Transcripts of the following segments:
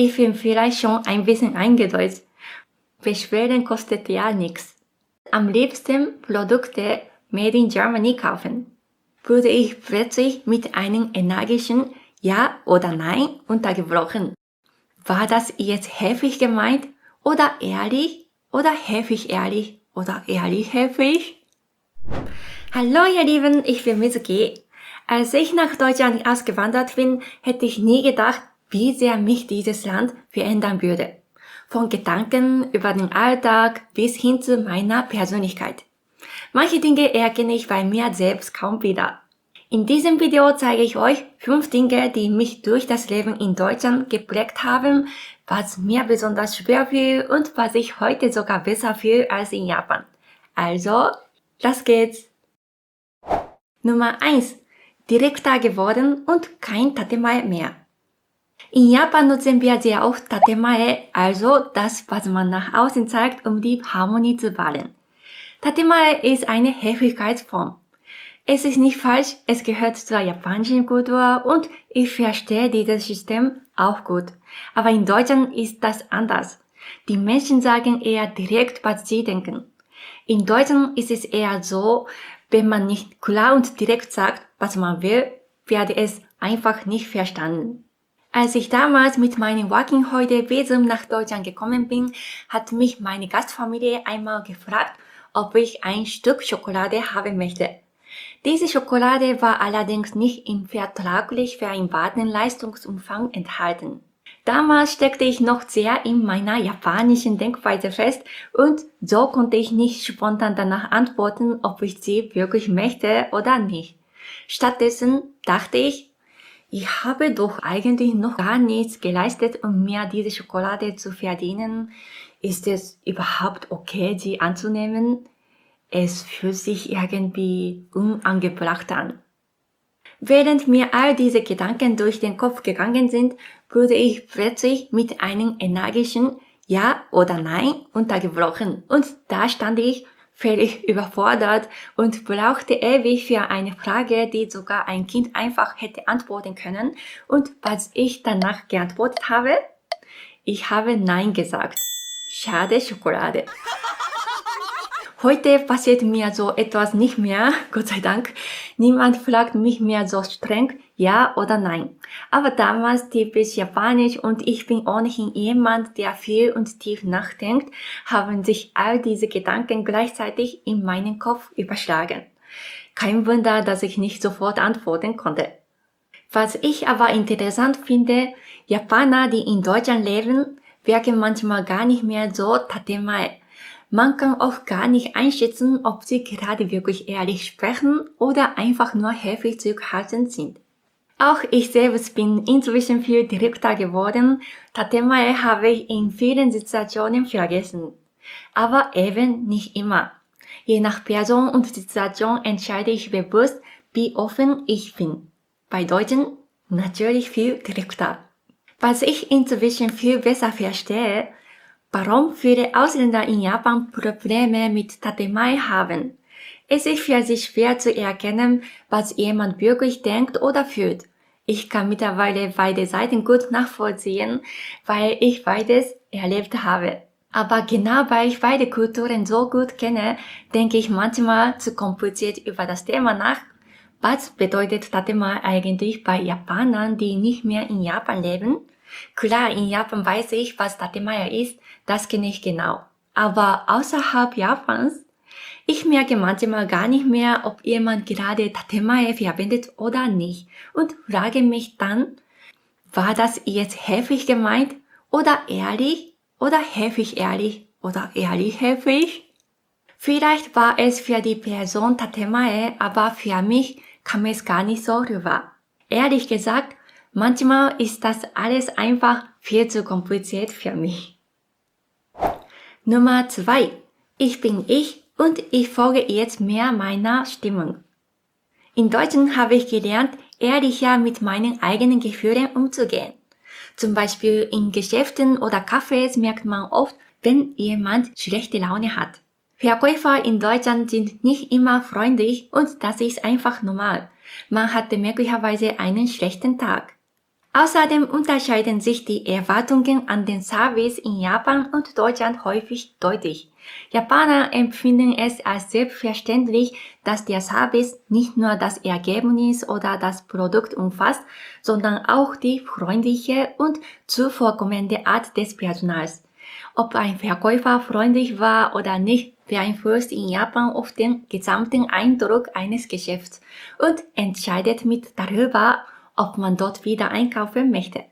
Ich bin vielleicht schon ein bisschen eingedeutscht. Beschweren kostet ja nichts. Am liebsten Produkte made in Germany kaufen. Wurde ich plötzlich mit einem energischen Ja oder Nein untergebrochen. War das jetzt heftig gemeint oder ehrlich oder heftig ehrlich oder ehrlich heftig? Hallo ihr Lieben, ich bin Mizuki. Als ich nach Deutschland ausgewandert bin, hätte ich nie gedacht, wie sehr mich dieses Land verändern würde. Von Gedanken über den Alltag bis hin zu meiner Persönlichkeit. Manche Dinge erkenne ich bei mir selbst kaum wieder. In diesem Video zeige ich euch 5 Dinge, die mich durch das Leben in Deutschland geprägt haben, was mir besonders schwer fiel und was ich heute sogar besser fühle als in Japan. Also, los geht's! Nummer 1. Direkter geworden und kein Tatemae mehr. In Japan nutzen wir sehr oft Tatemae, also das, was man nach außen zeigt, um die Harmonie zu wahren. Tatemae ist eine Höflichkeitsform. Es ist nicht falsch, es gehört zur japanischen Kultur und ich verstehe dieses System auch gut. Aber in Deutschland ist das anders. Die Menschen sagen eher direkt, was sie denken. In Deutschland ist es eher so, wenn man nicht klar und direkt sagt, was man will, werde es einfach nicht verstanden. Als ich damals mit meinem Working Holiday Visum nach Deutschland gekommen bin, hat mich meine Gastfamilie einmal gefragt, ob ich ein Stück Schokolade haben möchte. Diese Schokolade war allerdings nicht im vertraglich vereinbarten Leistungsumfang enthalten. Damals steckte ich noch sehr in meiner japanischen Denkweise fest und so konnte ich nicht spontan danach antworten, ob ich sie wirklich möchte oder nicht. Stattdessen dachte ich habe doch eigentlich noch gar nichts geleistet, um mir diese Schokolade zu verdienen. Ist es überhaupt okay, sie anzunehmen? Es fühlt sich irgendwie unangebracht an. Während mir all diese Gedanken durch den Kopf gegangen sind, wurde ich plötzlich mit einem energischen Ja oder Nein untergebrochen und da stand ich völlig überfordert und brauchte ewig für eine Frage, die sogar ein Kind einfach hätte antworten können. Und was ich danach geantwortet habe? Ich habe Nein gesagt. Schade Schokolade. Heute passiert mir so etwas nicht mehr, Gott sei Dank. Niemand fragt mich mehr so streng, ja oder nein. Aber damals typisch japanisch und ich bin ohnehin jemand, der viel und tief nachdenkt, haben sich all diese Gedanken gleichzeitig in meinen Kopf überschlagen. Kein Wunder, dass ich nicht sofort antworten konnte. Was ich aber interessant finde, Japaner, die in Deutschland leben, wirken manchmal gar nicht mehr so tatemae. Man kann oft gar nicht einschätzen, ob sie gerade wirklich ehrlich sprechen oder einfach nur höflich zurückhaltend sind. Auch ich selbst bin inzwischen viel direkter geworden. Tatemae habe ich in vielen Situationen vergessen. Aber eben nicht immer. Je nach Person und Situation entscheide ich bewusst, wie offen ich bin. Bei Deutschen natürlich viel direkter. Was ich inzwischen viel besser verstehe, warum viele Ausländer in Japan Probleme mit Tatemae haben. Es ist für sie schwer zu erkennen, was jemand wirklich denkt oder fühlt. Ich kann mittlerweile beide Seiten gut nachvollziehen, weil ich beides erlebt habe. Aber genau weil ich beide Kulturen so gut kenne, denke ich manchmal zu kompliziert über das Thema nach. Was bedeutet Tatemae eigentlich bei Japanern, die nicht mehr in Japan leben? Klar, in Japan weiß ich, was Tatemae ist, das kenne ich genau. Aber außerhalb Japans, ich merke manchmal gar nicht mehr, ob jemand gerade Tatemae verwendet oder nicht und frage mich dann, war das jetzt höflich gemeint oder ehrlich oder höflich ehrlich oder ehrlich höflich? Vielleicht war es für die Person Tatemae, aber für mich kam es gar nicht so rüber. Ehrlich gesagt, manchmal ist das alles einfach viel zu kompliziert für mich. Nummer 2. Ich bin ich und ich folge jetzt mehr meiner Stimmung. In Deutschland habe ich gelernt, ehrlicher mit meinen eigenen Gefühlen umzugehen. Zum Beispiel in Geschäften oder Cafés merkt man oft, wenn jemand schlechte Laune hat. Verkäufer in Deutschland sind nicht immer freundlich und das ist einfach normal. Man hatte möglicherweise einen schlechten Tag. Außerdem unterscheiden sich die Erwartungen an den Service in Japan und Deutschland häufig deutlich. Japaner empfinden es als selbstverständlich, dass der Service nicht nur das Ergebnis oder das Produkt umfasst, sondern auch die freundliche und zuvorkommende Art des Personals. Ob ein Verkäufer freundlich war oder nicht, beeinflusst in Japan oft den gesamten Eindruck eines Geschäfts und entscheidet mit darüber, ob man dort wieder einkaufen möchte.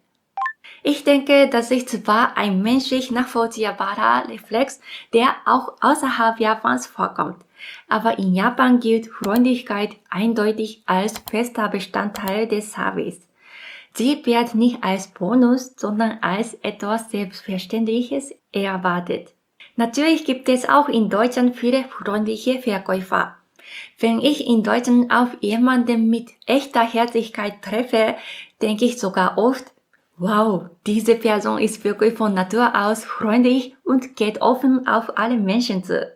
Ich denke, das ist zwar ein menschlich nachvollziehbarer Reflex, der auch außerhalb Japans vorkommt, aber in Japan gilt Freundlichkeit eindeutig als fester Bestandteil des Service. Sie wird nicht als Bonus, sondern als etwas Selbstverständliches erwartet. Natürlich gibt es auch in Deutschland viele freundliche Verkäufer. Wenn ich in Deutschland auf jemanden mit echter Herzlichkeit treffe, denke ich sogar oft, wow, diese Person ist wirklich von Natur aus freundlich und geht offen auf alle Menschen zu.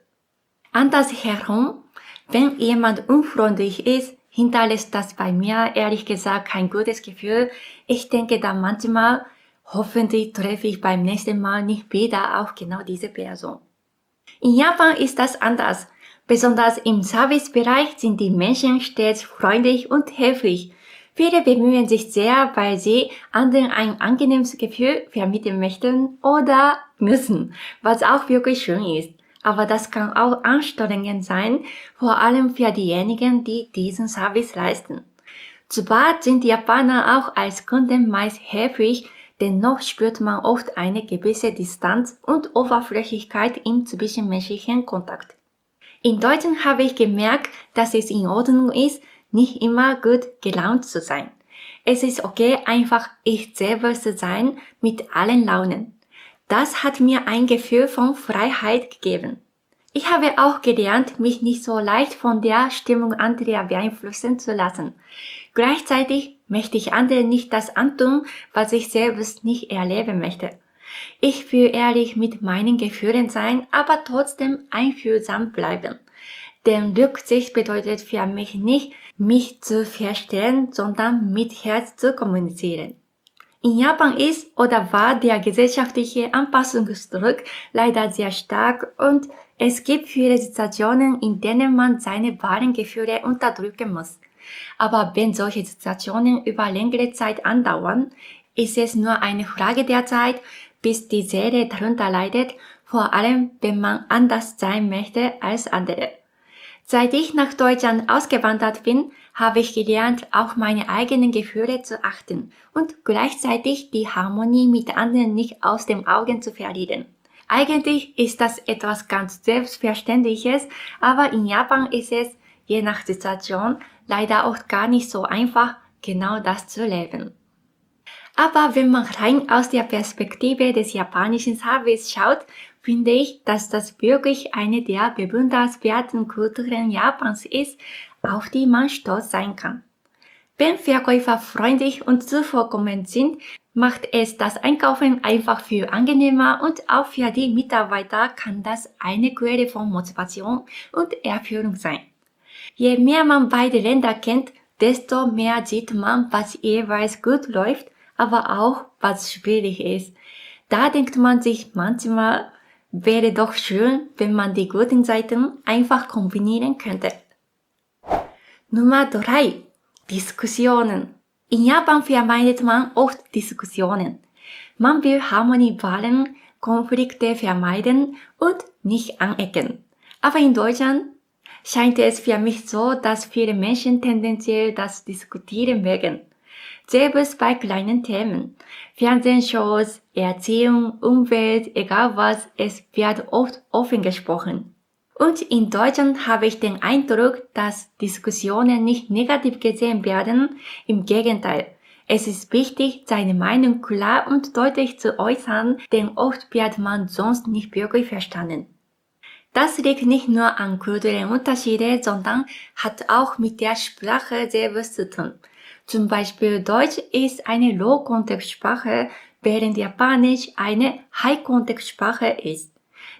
Andersherum, wenn jemand unfreundlich ist, hinterlässt das bei mir ehrlich gesagt kein gutes Gefühl. Ich denke dann manchmal, hoffentlich treffe ich beim nächsten Mal nicht wieder auf genau diese Person. In Japan ist das anders. Besonders im Servicebereich sind die Menschen stets freundlich und höflich. Viele bemühen sich sehr, weil sie anderen ein angenehmes Gefühl vermitteln möchten oder müssen, was auch wirklich schön ist. Aber das kann auch anstrengend sein, vor allem für diejenigen, die diesen Service leisten. Zwar sind Japaner auch als Kunden meist höflich, dennoch spürt man oft eine gewisse Distanz und Oberflächlichkeit im zwischenmenschlichen Kontakt. In Deutschland habe ich gemerkt, dass es in Ordnung ist, nicht immer gut gelaunt zu sein. Es ist okay, einfach ich selber zu sein, mit allen Launen. Das hat mir ein Gefühl von Freiheit gegeben. Ich habe auch gelernt, mich nicht so leicht von der Stimmung anderer beeinflussen zu lassen. Gleichzeitig möchte ich anderen nicht das antun, was ich selbst nicht erleben möchte. Ich will ehrlich mit meinen Gefühlen sein, aber trotzdem einfühlsam bleiben. Denn Rücksicht bedeutet für mich nicht, mich zu verstellen, sondern mit Herz zu kommunizieren. In Japan ist oder war der gesellschaftliche Anpassungsdruck leider sehr stark und es gibt viele Situationen, in denen man seine wahren Gefühle unterdrücken muss. Aber wenn solche Situationen über längere Zeit andauern, ist es nur eine Frage der Zeit, bis die Seele darunter leidet, vor allem wenn man anders sein möchte als andere. Seit ich nach Deutschland ausgewandert bin, habe ich gelernt, auf meine eigenen Gefühle zu achten und gleichzeitig die Harmonie mit anderen nicht aus den Augen zu verlieren. Eigentlich ist das etwas ganz Selbstverständliches, aber in Japan ist es, je nach Situation, leider auch gar nicht so einfach, genau das zu leben. Aber wenn man rein aus der Perspektive des japanischen Service schaut, finde ich, dass das wirklich eine der bewundernswerten Kulturen Japans ist, auf die man stolz sein kann. Wenn Verkäufer freundlich und zuvorkommend sind, macht es das Einkaufen einfach viel angenehmer und auch für die Mitarbeiter kann das eine Quelle von Motivation und Erfüllung sein. Je mehr man beide Länder kennt, desto mehr sieht man, was jeweils gut läuft, aber auch was schwierig ist. Da denkt man sich manchmal, wäre doch schön, wenn man die guten Seiten einfach kombinieren könnte. Nummer 3. Diskussionen. In Japan vermeidet man oft Diskussionen. Man will Harmonie wahren, Konflikte vermeiden und nicht anecken. Aber in Deutschland scheint es für mich so, dass viele Menschen tendenziell das Diskutieren mögen. Selbst bei kleinen Themen. Fernsehshows, Erziehung, Umwelt, egal was, es wird oft offen gesprochen. Und in Deutschland habe ich den Eindruck, dass Diskussionen nicht negativ gesehen werden. Im Gegenteil. Es ist wichtig, seine Meinung klar und deutlich zu äußern, denn oft wird man sonst nicht wirklich verstanden. Das liegt nicht nur an kulturellen Unterschieden, sondern hat auch mit der Sprache selbst zu tun. Zum Beispiel Deutsch ist eine Low-Kontext-Sprache, während Japanisch eine High-Kontext-Sprache ist.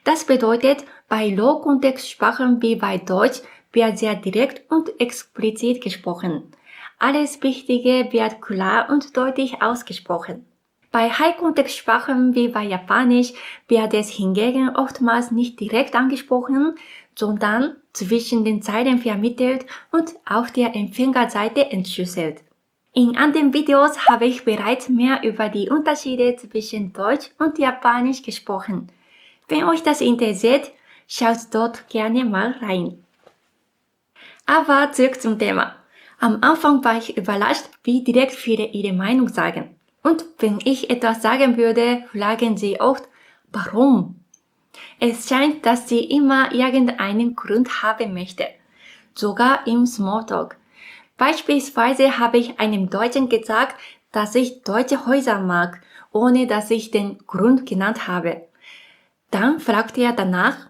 Das bedeutet, bei Low-Kontext-Sprachen wie bei Deutsch wird sehr direkt und explizit gesprochen. Alles Wichtige wird klar und deutlich ausgesprochen. Bei High-Kontext-Sprachen wie bei Japanisch wird es hingegen oftmals nicht direkt angesprochen, sondern zwischen den Zeilen vermittelt und auf der Empfängerseite entschlüsselt. In anderen Videos habe ich bereits mehr über die Unterschiede zwischen Deutsch und Japanisch gesprochen. Wenn euch das interessiert, schaut dort gerne mal rein. Aber zurück zum Thema. Am Anfang war ich überrascht, wie direkt viele ihre Meinung sagen. Und wenn ich etwas sagen würde, fragen sie oft, warum? Es scheint, dass sie immer irgendeinen Grund haben möchte. Sogar im Smalltalk. Beispielsweise habe ich einem Deutschen gesagt, dass ich deutsche Häuser mag, ohne dass ich den Grund genannt habe. Dann fragte er danach,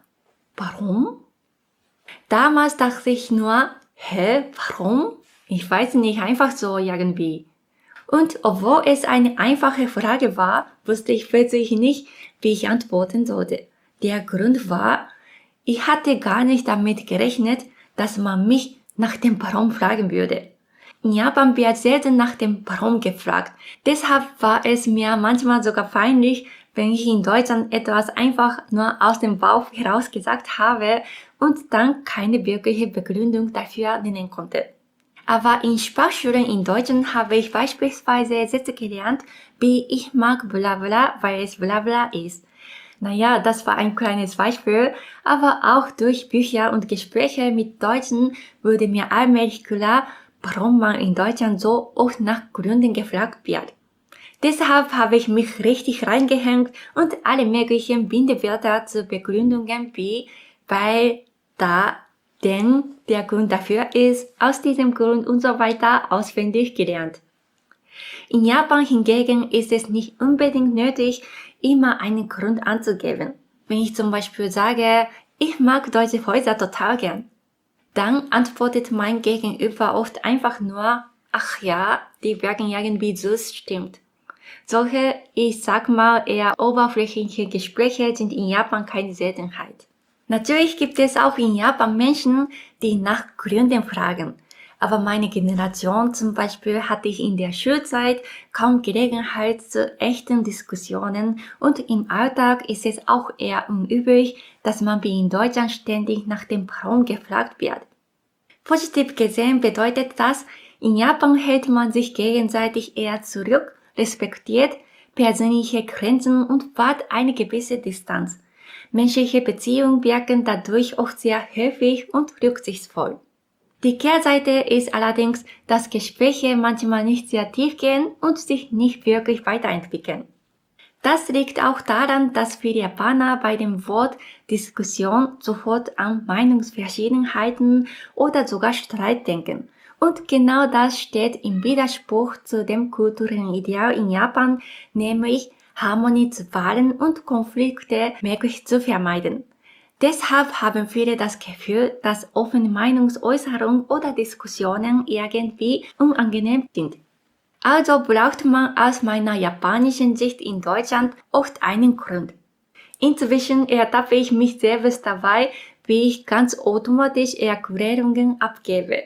warum? Damals dachte ich nur, warum? Ich weiß nicht, einfach so irgendwie. Und obwohl es eine einfache Frage war, wusste ich plötzlich nicht, wie ich antworten sollte. Der Grund war, ich hatte gar nicht damit gerechnet, dass man mich nach dem Warum fragen würde. In Japan wird selten nach dem Warum gefragt. Deshalb war es mir manchmal sogar peinlich, wenn ich in Deutschland etwas einfach nur aus dem Bauch heraus gesagt habe und dann keine wirkliche Begründung dafür nennen konnte. Aber in Sprachschulen in Deutschland habe ich beispielsweise Sätze gelernt, wie ich mag bla bla, weil es bla bla ist. Naja, das war ein kleines Beispiel, aber auch durch Bücher und Gespräche mit Deutschen wurde mir allmählich klar, warum man in Deutschland so oft nach Gründen gefragt wird. Deshalb habe ich mich richtig reingehängt und alle möglichen Bindewörter zu Begründungen wie weil, da, denn, der Grund dafür ist, aus diesem Grund und so weiter auswendig gelernt. In Japan hingegen ist es nicht unbedingt nötig, immer einen Grund anzugeben. Wenn ich zum Beispiel sage, ich mag deutsche Häuser total gern, dann antwortet mein Gegenüber oft einfach nur, ach ja, die wirken irgendwie süß, stimmt. Solche, ich sag mal, eher oberflächliche Gespräche sind in Japan keine Seltenheit. Natürlich gibt es auch in Japan Menschen, die nach Gründen fragen. Aber meine Generation zum Beispiel hatte ich in der Schulzeit kaum Gelegenheit zu echten Diskussionen und im Alltag ist es auch eher unüblich, dass man wie in Deutschland ständig nach dem Warum gefragt wird. Positiv gesehen bedeutet das, in Japan hält man sich gegenseitig eher zurück, respektiert persönliche Grenzen und wahrt eine gewisse Distanz. Menschliche Beziehungen wirken dadurch oft sehr höflich und rücksichtsvoll. Die Kehrseite ist allerdings, dass Gespräche manchmal nicht sehr tief gehen und sich nicht wirklich weiterentwickeln. Das liegt auch daran, dass viele Japaner bei dem Wort Diskussion sofort an Meinungsverschiedenheiten oder sogar Streit denken. Und genau das steht im Widerspruch zu dem kulturellen Ideal in Japan, nämlich Harmonie zu wahren und Konflikte möglichst zu vermeiden. Deshalb haben viele das Gefühl, dass offene Meinungsäußerung oder Diskussionen irgendwie unangenehm sind. Also braucht man aus meiner japanischen Sicht in Deutschland oft einen Grund. Inzwischen ertappe ich mich selbst dabei, wie ich ganz automatisch Erklärungen abgebe.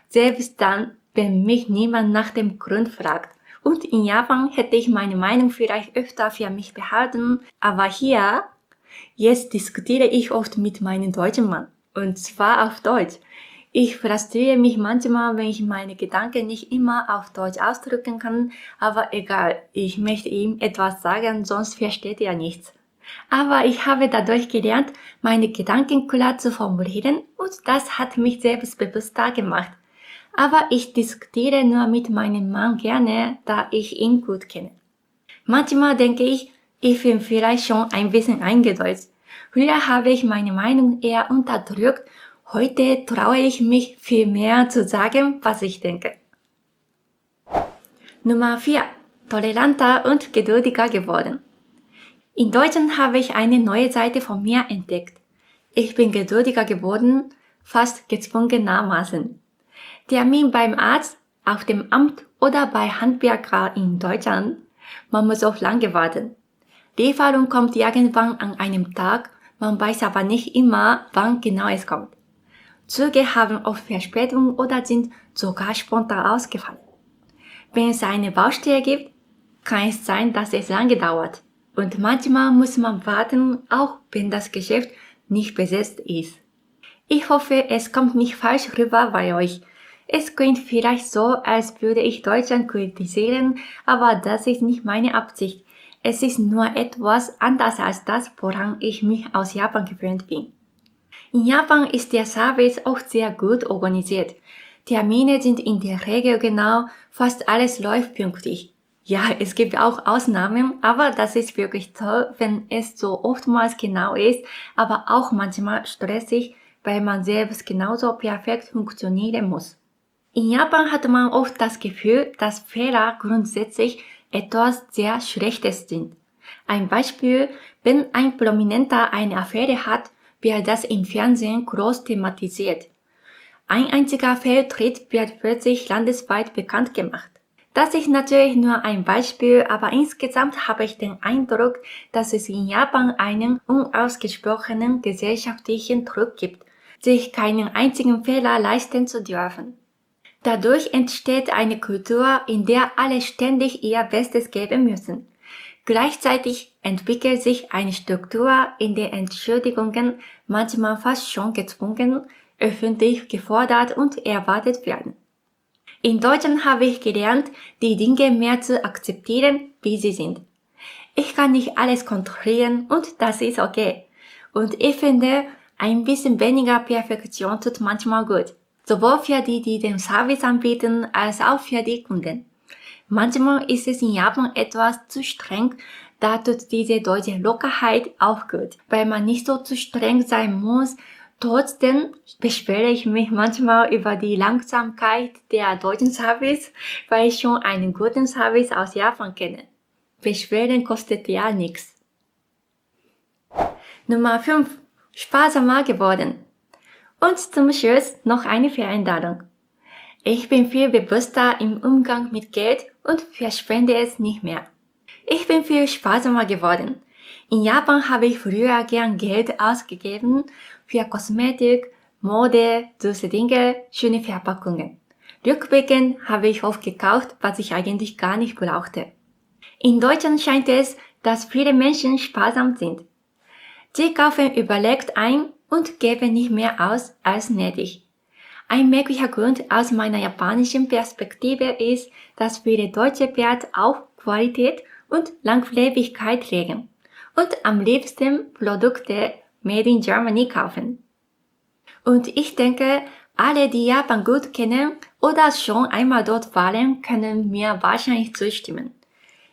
Selbst dann, wenn mich niemand nach dem Grund fragt. Und in Japan hätte ich meine Meinung vielleicht öfter für mich behalten, aber hier, jetzt diskutiere ich oft mit meinem deutschen Mann. Und zwar auf Deutsch. Ich frustriere mich manchmal, wenn ich meine Gedanken nicht immer auf Deutsch ausdrücken kann, aber egal, ich möchte ihm etwas sagen, sonst versteht er nichts. Aber ich habe dadurch gelernt, meine Gedanken klar zu formulieren und das hat mich selbstbewusster gemacht. Aber ich diskutiere nur mit meinem Mann gerne, da ich ihn gut kenne. Manchmal denke ich, ich bin vielleicht schon ein bisschen eingedeutscht. Früher habe ich meine Meinung eher unterdrückt, heute traue ich mich viel mehr zu sagen, was ich denke. Nummer 4. Toleranter und geduldiger geworden. In Deutschland habe ich eine neue Seite von mir entdeckt. Ich bin geduldiger geworden, fast gezwungenermaßen. Termin beim Arzt, auf dem Amt oder bei Handwerker in Deutschland, man muss auch lange warten. Lieferung kommt irgendwann an einem Tag, man weiß aber nicht immer, wann genau es kommt. Züge haben oft Verspätung oder sind sogar spontan ausgefallen. Wenn es eine Baustelle gibt, kann es sein, dass es lange dauert. Und manchmal muss man warten, auch wenn das Geschäft nicht besetzt ist. Ich hoffe, es kommt nicht falsch rüber bei euch. Es klingt vielleicht so, als würde ich Deutschland kritisieren, aber das ist nicht meine Absicht. Es ist nur etwas anders als das, woran ich mich aus Japan gewöhnt bin. In Japan ist der Service auch sehr gut organisiert. Termine sind in der Regel genau, fast alles läuft pünktlich. Ja, es gibt auch Ausnahmen, aber das ist wirklich toll, wenn es so oftmals genau ist, aber auch manchmal stressig, weil man selbst genauso perfekt funktionieren muss. In Japan hat man oft das Gefühl, dass Fehler grundsätzlich etwas sehr Schlechtes sind. Ein Beispiel, wenn ein Prominenter eine Affäre hat, wird das im Fernsehen groß thematisiert. Ein einziger Fehltritt wird plötzlich landesweit bekannt gemacht. Das ist natürlich nur ein Beispiel, aber insgesamt habe ich den Eindruck, dass es in Japan einen unausgesprochenen gesellschaftlichen Druck gibt, sich keinen einzigen Fehler leisten zu dürfen. Dadurch entsteht eine Kultur, in der alle ständig ihr Bestes geben müssen. Gleichzeitig entwickelt sich eine Struktur, in der Entschuldigungen manchmal fast schon gezwungen, öffentlich gefordert und erwartet werden. In Deutschland habe ich gelernt, die Dinge mehr zu akzeptieren, wie sie sind. Ich kann nicht alles kontrollieren und das ist okay. Und ich finde, ein bisschen weniger Perfektion tut manchmal gut. Sowohl für die, die den Service anbieten, als auch für die Kunden. Manchmal ist es in Japan etwas zu streng, da tut diese deutsche Lockerheit auch gut, weil man nicht so zu streng sein muss. Trotzdem beschwere ich mich manchmal über die Langsamkeit der deutschen Service, weil ich schon einen guten Service aus Japan kenne. Beschweren kostet ja nichts. Nummer 5. Sparsamer geworden. Und zum Schluss noch eine Veränderung. Ich bin viel bewusster im Umgang mit Geld und verschwende es nicht mehr. Ich bin viel sparsamer geworden. In Japan habe ich früher gern Geld ausgegeben für Kosmetik, Mode, süße Dinge, schöne Verpackungen. Rückblickend habe ich oft gekauft, was ich eigentlich gar nicht brauchte. In Deutschland scheint es, dass viele Menschen sparsam sind. Sie kaufen überlegt ein und geben nicht mehr aus als nötig. Ein möglicher Grund aus meiner japanischen Perspektive ist, dass viele Deutsche Wert auf Qualität und Langlebigkeit legen und am liebsten Produkte made in Germany kaufen. Und ich denke, alle, die Japan gut kennen oder schon einmal dort waren, können mir wahrscheinlich zustimmen.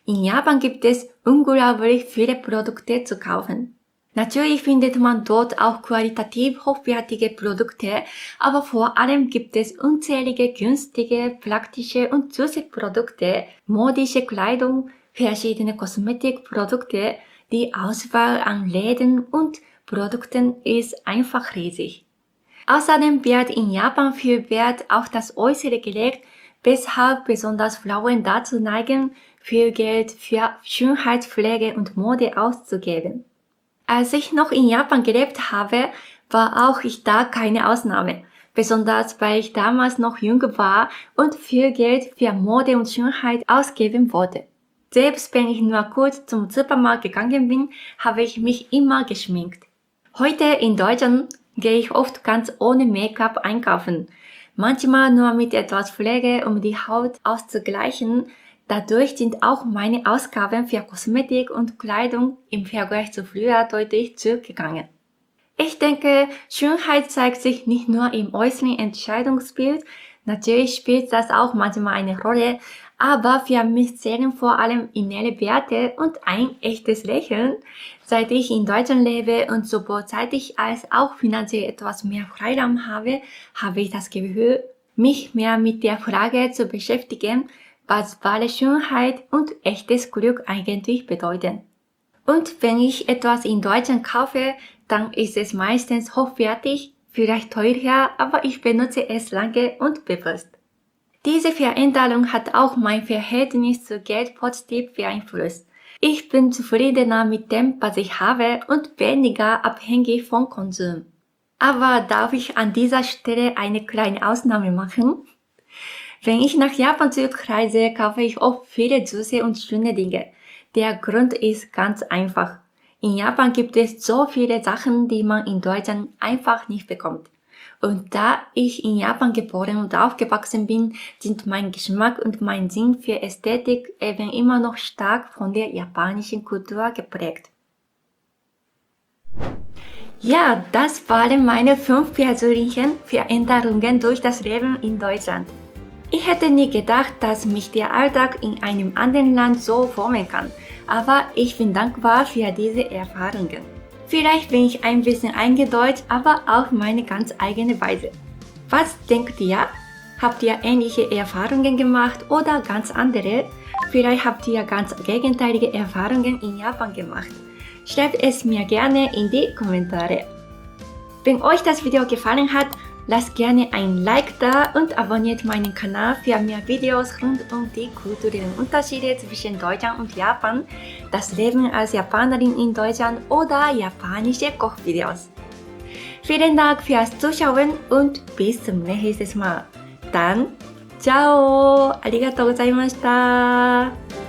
In Japan gibt es unglaublich viele Produkte zu kaufen. Natürlich findet man dort auch qualitativ hochwertige Produkte, aber vor allem gibt es unzählige günstige, praktische und süße Produkte, modische Kleidung, verschiedene Kosmetikprodukte. Die Auswahl an Läden und Produkten ist einfach riesig. Außerdem wird in Japan viel Wert auf das Äußere gelegt, weshalb besonders Frauen dazu neigen, viel Geld für Schönheitspflege und Mode auszugeben. Als ich noch in Japan gelebt habe, war auch ich da keine Ausnahme, besonders weil ich damals noch jung war und viel Geld für Mode und Schönheit ausgeben wollte. Selbst wenn ich nur kurz zum Supermarkt gegangen bin, habe ich mich immer geschminkt. Heute in Deutschland gehe ich oft ganz ohne Make-up einkaufen, manchmal nur mit etwas Pflege, um die Haut auszugleichen. Dadurch sind auch meine Ausgaben für Kosmetik und Kleidung im Vergleich zu früher deutlich zurückgegangen. Ich denke, Schönheit zeigt sich nicht nur im äußeren Entscheidungsbild, natürlich spielt das auch manchmal eine Rolle, aber für mich zählen vor allem innere Werte und ein echtes Lächeln. Seit ich in Deutschland lebe und sowohl zeitlich als auch finanziell etwas mehr Freiraum habe, habe ich das Gefühl, mich mehr mit der Frage zu beschäftigen, was wahre Schönheit und echtes Glück eigentlich bedeuten. Und wenn ich etwas in Deutschland kaufe, dann ist es meistens hochwertig, vielleicht teurer, aber ich benutze es lange und bewusst. Diese Veränderung hat auch mein Verhältnis zu Geld positiv beeinflusst. Ich bin zufriedener mit dem, was ich habe und weniger abhängig vom Konsum. Aber darf ich an dieser Stelle eine kleine Ausnahme machen? Wenn ich nach Japan zurückreise, kaufe ich oft viele süße und schöne Dinge. Der Grund ist ganz einfach. In Japan gibt es so viele Sachen, die man in Deutschland einfach nicht bekommt. Und da ich in Japan geboren und aufgewachsen bin, sind mein Geschmack und mein Sinn für Ästhetik eben immer noch stark von der japanischen Kultur geprägt. Ja, das waren meine 5 persönlichen Veränderungen durch das Leben in Deutschland. Ich hätte nie gedacht, dass mich der Alltag in einem anderen Land so formen kann, aber ich bin dankbar für diese Erfahrungen. Vielleicht bin ich ein bisschen eingedeutscht, aber auf meine ganz eigene Weise. Was denkt ihr? Habt ihr ähnliche Erfahrungen gemacht oder ganz andere? Vielleicht habt ihr ganz gegenteilige Erfahrungen in Japan gemacht. Schreibt es mir gerne in die Kommentare. Wenn euch das Video gefallen hat, lasst gerne ein Like da und abonniert meinen Kanal für mehr Videos rund um die kulturellen Unterschiede zwischen Deutschland und Japan, das Leben als Japanerin in Deutschland oder japanische Kochvideos. Vielen Dank fürs Zuschauen und bis zum nächsten Mal. Dann, ciao! ありがとうございました。